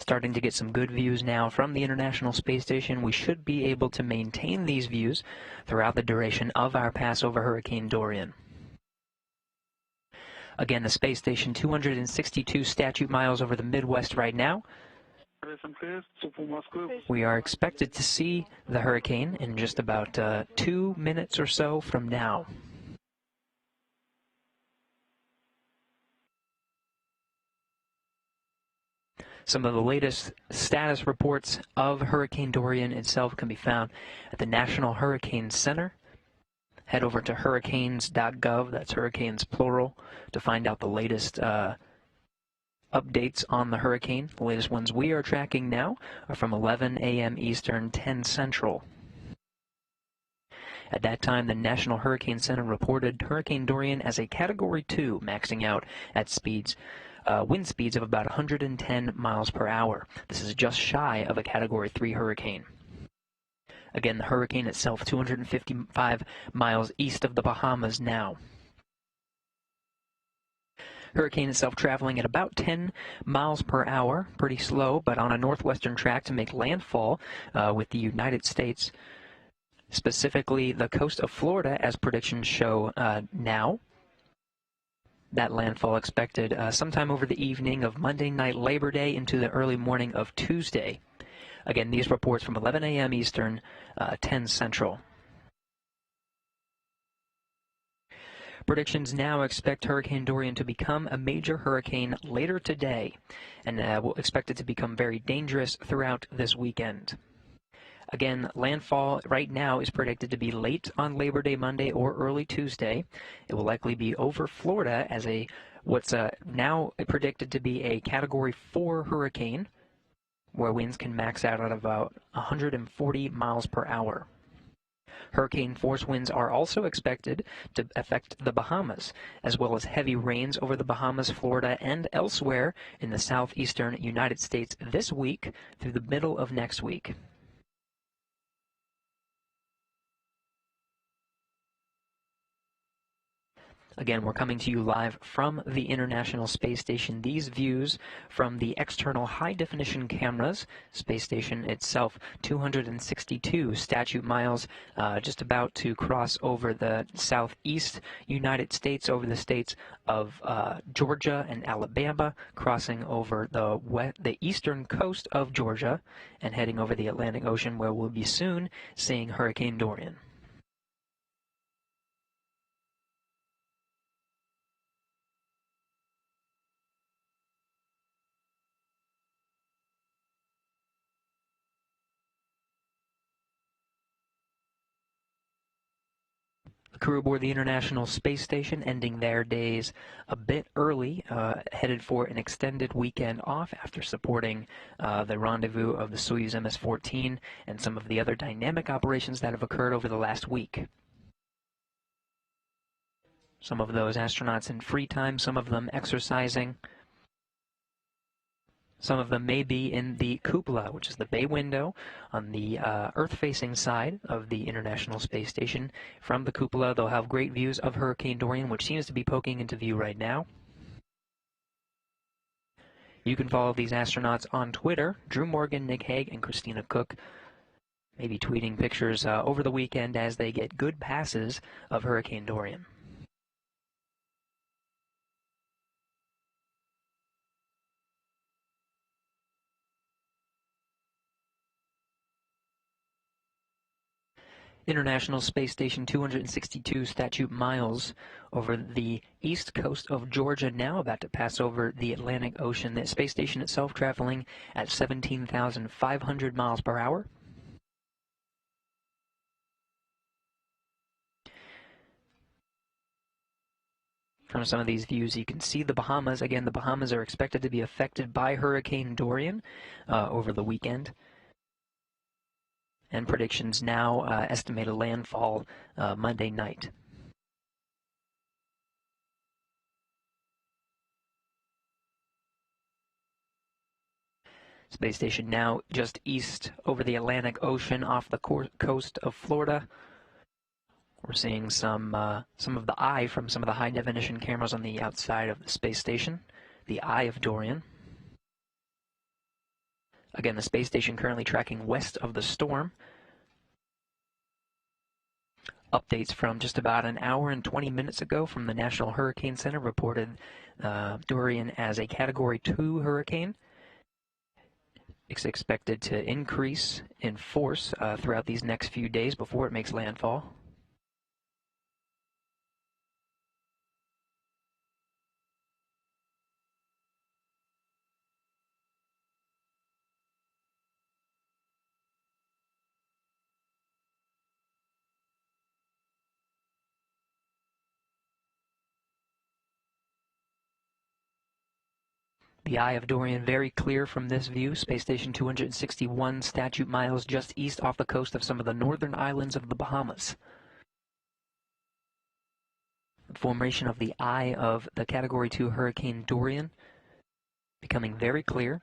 Starting to get some good views now from the International Space Station. We should be able to maintain these views throughout the duration of our pass over Hurricane Dorian. Again, the space station 262 statute miles over the Midwest right now. We are expected to see the hurricane in just about 2 minutes or so from now. Some of the latest status reports of Hurricane Dorian itself can be found at the National Hurricane Center. Head over to hurricanes.gov, that's hurricanes plural, to find out the latest updates on the hurricane. The latest ones we are tracking now are from 11 a.m. Eastern, 10 Central. At that time, the National Hurricane Center reported Hurricane Dorian as a Category 2, maxing out at wind speeds of about 110 miles per hour. This is just shy of a Category 3 hurricane. Again, the hurricane itself 255 miles east of the Bahamas now. Hurricane itself traveling at about 10 miles per hour, pretty slow, but on a northwestern track to make landfall with the United States, specifically the coast of Florida, as predictions show now. That landfall expected sometime over the evening of Monday night, Labor Day, into the early morning of Tuesday. Again, these reports from 11 a.m. Eastern, 10 Central. Predictions now expect Hurricane Dorian to become a major hurricane later today, and will expect it to become very dangerous throughout this weekend. Again, landfall right now is predicted to be late on Labor Day Monday or early Tuesday. It will likely be over Florida as what's now predicted to be a Category 4 hurricane, where winds can max out at about 140 miles per hour. Hurricane force winds are also expected to affect the Bahamas, as well as heavy rains over the Bahamas, Florida, and elsewhere in the southeastern United States this week through the middle of next week. Again, we're coming to you live from the International Space Station. These views from the external high-definition cameras, space station itself, 262 statute miles, just about to cross over the southeast United States, over the states of Georgia and Alabama, crossing over the eastern coast of Georgia and heading over the Atlantic Ocean, where we'll be soon seeing Hurricane Dorian. The crew aboard the International Space Station ending their days a bit early, headed for an extended weekend off after supporting the rendezvous of the Soyuz MS-14 and some of the other dynamic operations that have occurred over the last week. Some of those astronauts in free time, some of them exercising. Some of them may be in the cupola, which is the bay window on the Earth-facing side of the International Space Station. From the cupola, they'll have great views of Hurricane Dorian, which seems to be poking into view right now. You can follow these astronauts on Twitter. Drew Morgan, Nick Hague, and Christina Cook may be tweeting pictures over the weekend as they get good passes of Hurricane Dorian. International Space Station 262 statute miles over the east coast of Georgia, now about to pass over the Atlantic Ocean. The space station itself traveling at 17,500 miles per hour. From some of these views, you can see the Bahamas. Again, the Bahamas are expected to be affected by Hurricane Dorian over the weekend. And predictions now estimate a landfall Monday night. Space station now just east over the Atlantic Ocean off the coast of Florida. We're seeing some of the eye from some of the high-definition cameras on the outside of the space station, the eye of Dorian. Again, the space station currently tracking west of the storm. Updates from just about an hour and 20 minutes ago from the National Hurricane Center reported Dorian as a Category 2 hurricane. It's expected to increase in force throughout these next few days before it makes landfall. The eye of Dorian very clear from this view. Space Station 261 statute miles just east off the coast of some of the northern islands of the Bahamas. The formation of the eye of the Category 2 Hurricane Dorian becoming very clear.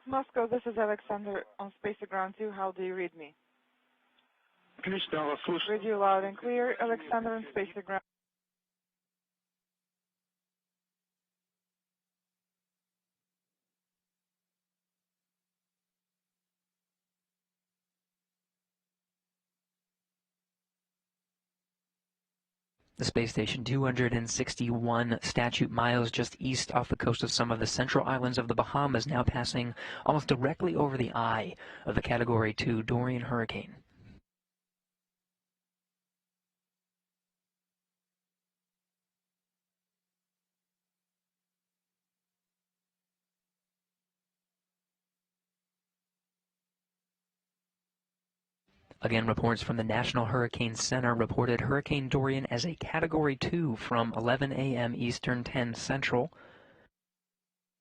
Moscow, this is Alexander on Space Ground 2. How do you read me? Read you loud and clear, Alexander on Space Ground. The space station 261 statute miles just east off the coast of some of the central islands of the Bahamas, now passing almost directly over the eye of the Category 2 Dorian hurricane. Again, reports from the National Hurricane Center reported Hurricane Dorian as a Category 2 from 11 a.m. Eastern, 10 Central.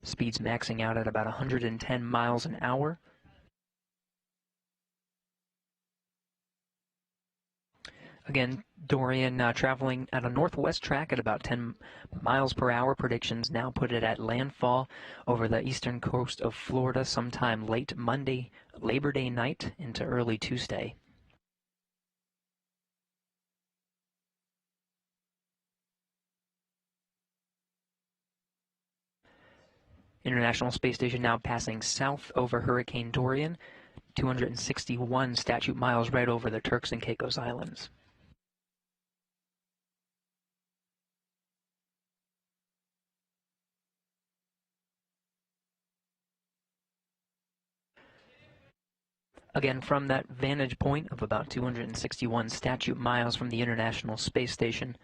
Speeds maxing out at about 110 miles an hour. Again, Dorian traveling at a northwest track at about 10 miles per hour. Predictions now put it at landfall over the eastern coast of Florida sometime late Monday, Labor Day night into early Tuesday. International Space Station now passing south over Hurricane Dorian, 261 statute miles right over the Turks and Caicos Islands. Again, from that vantage point of about 261 statute miles from the International Space Station,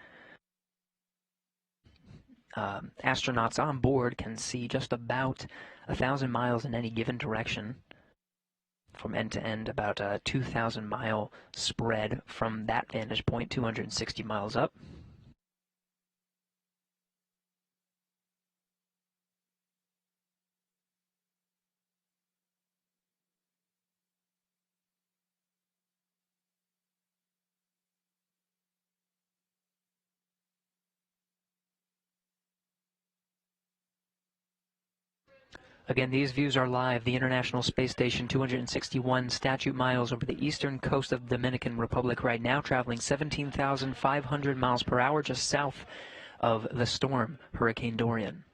astronauts on board can see just about 1,000 miles in any given direction. From end to end, about a 2,000-mile spread from that vantage point, 260 miles up. Again, these views are live. The International Space Station, 261 statute miles over the eastern coast of the Dominican Republic right now, traveling 17,500 miles per hour just south of the storm, Hurricane Dorian.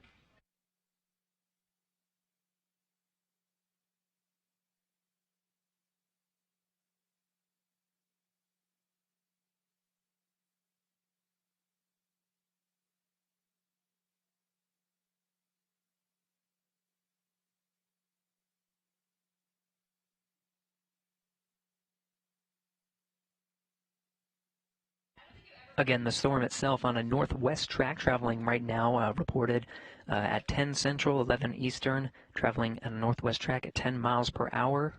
Again, the storm itself on a northwest track, traveling right now, reported at 10 Central, 11 Eastern, traveling at a northwest track at 10 miles per hour.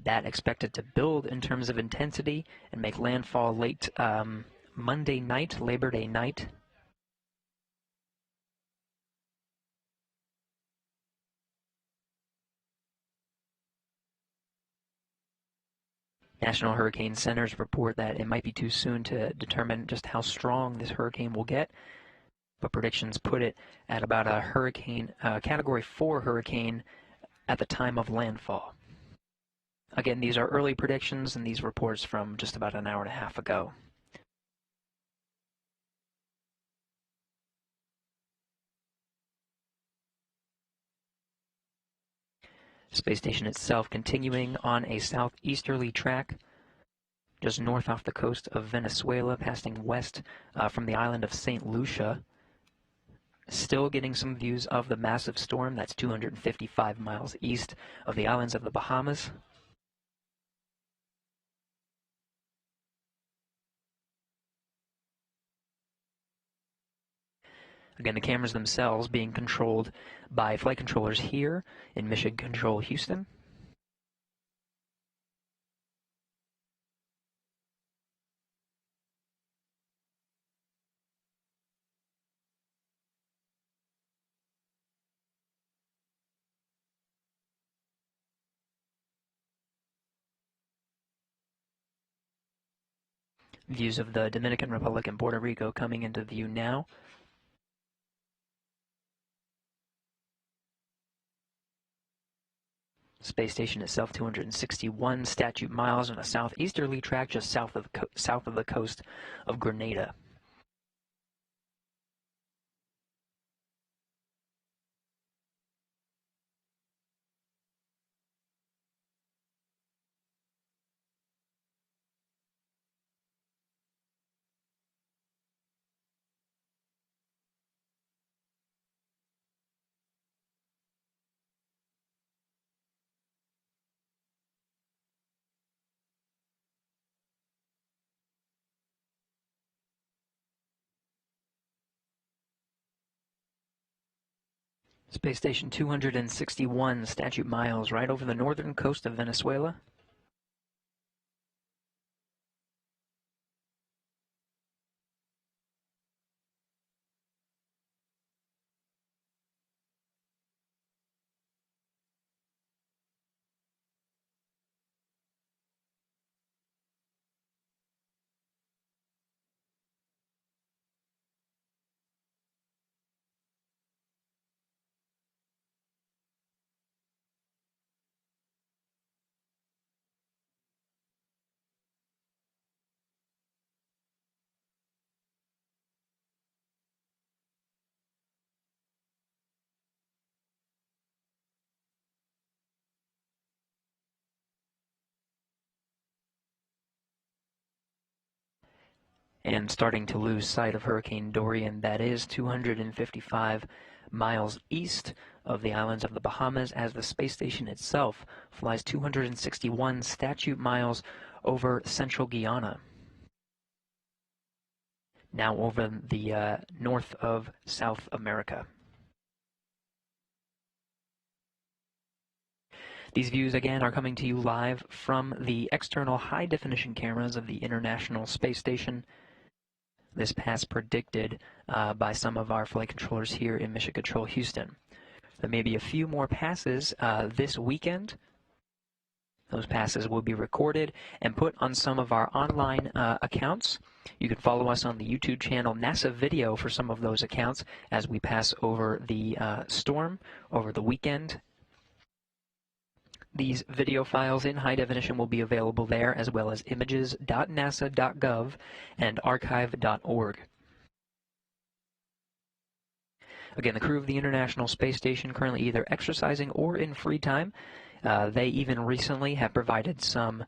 That expected to build in terms of intensity and make landfall late Monday night, Labor Day night. National Hurricane Centers report that it might be too soon to determine just how strong this hurricane will get, but predictions put it at about a hurricane, Category 4 hurricane at the time of landfall. Again, these are early predictions and these reports from just about an hour and a half ago. Space station itself continuing on a southeasterly track, just north off the coast of Venezuela, passing west from the island of St. Lucia. Still getting some views of the massive storm that's 255 miles east of the islands of the Bahamas. Again, the cameras themselves being controlled by flight controllers here in Mission Control Houston. Views of the Dominican Republic and Puerto Rico coming into view now. Space station itself 261 statute miles on a southeasterly track just south of the coast of Grenada. Space station 261 statute miles right over the northern coast of Venezuela. And starting to lose sight of Hurricane Dorian, that is 255 miles east of the islands of the Bahamas, as the space station itself flies 261 statute miles over central Guyana. Now over the north of South America. These views, again, are coming to you live from the external high-definition cameras of the International Space Station. This pass predicted by some of our flight controllers here in Mission Control Houston. There may be a few more passes this weekend. Those passes will be recorded and put on some of our online accounts. You can follow us on the YouTube channel NASA Video for some of those accounts as we pass over the storm over the weekend. These video files in high definition will be available there, as well as images.nasa.gov and archive.org. Again, the crew of the International Space Station currently either exercising or in free time. They even recently have provided some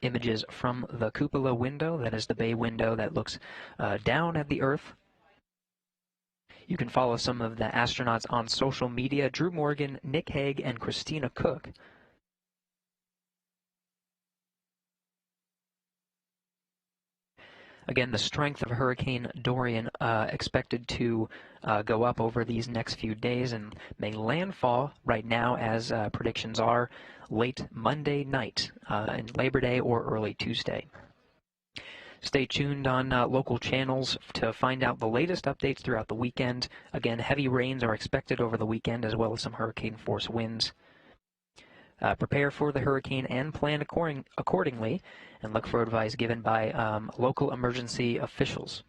images from the cupola window, that is the bay window that looks down at the Earth. You can follow some of the astronauts on social media: Drew Morgan, Nick Hague, and Christina Cook. Again, the strength of Hurricane Dorian expected to go up over these next few days and may landfall right now, as predictions are, late Monday night and Labor Day or early Tuesday. Stay tuned on local channels to find out the latest updates throughout the weekend. Again, heavy rains are expected over the weekend, as well as some hurricane force winds. Prepare for the hurricane and plan accordingly, and look for advice given by local emergency officials.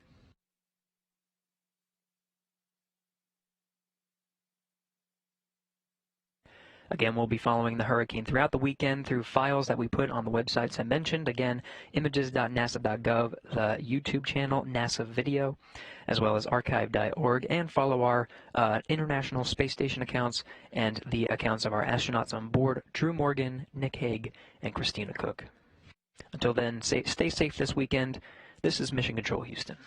Again, we'll be following the hurricane throughout the weekend through files that we put on the websites I mentioned. Again, images.nasa.gov, the YouTube channel, NASA Video, as well as archive.org, and follow our International Space Station accounts and the accounts of our astronauts on board, Drew Morgan, Nick Hague, and Christina Cook. Until then, stay safe this weekend. This is Mission Control Houston.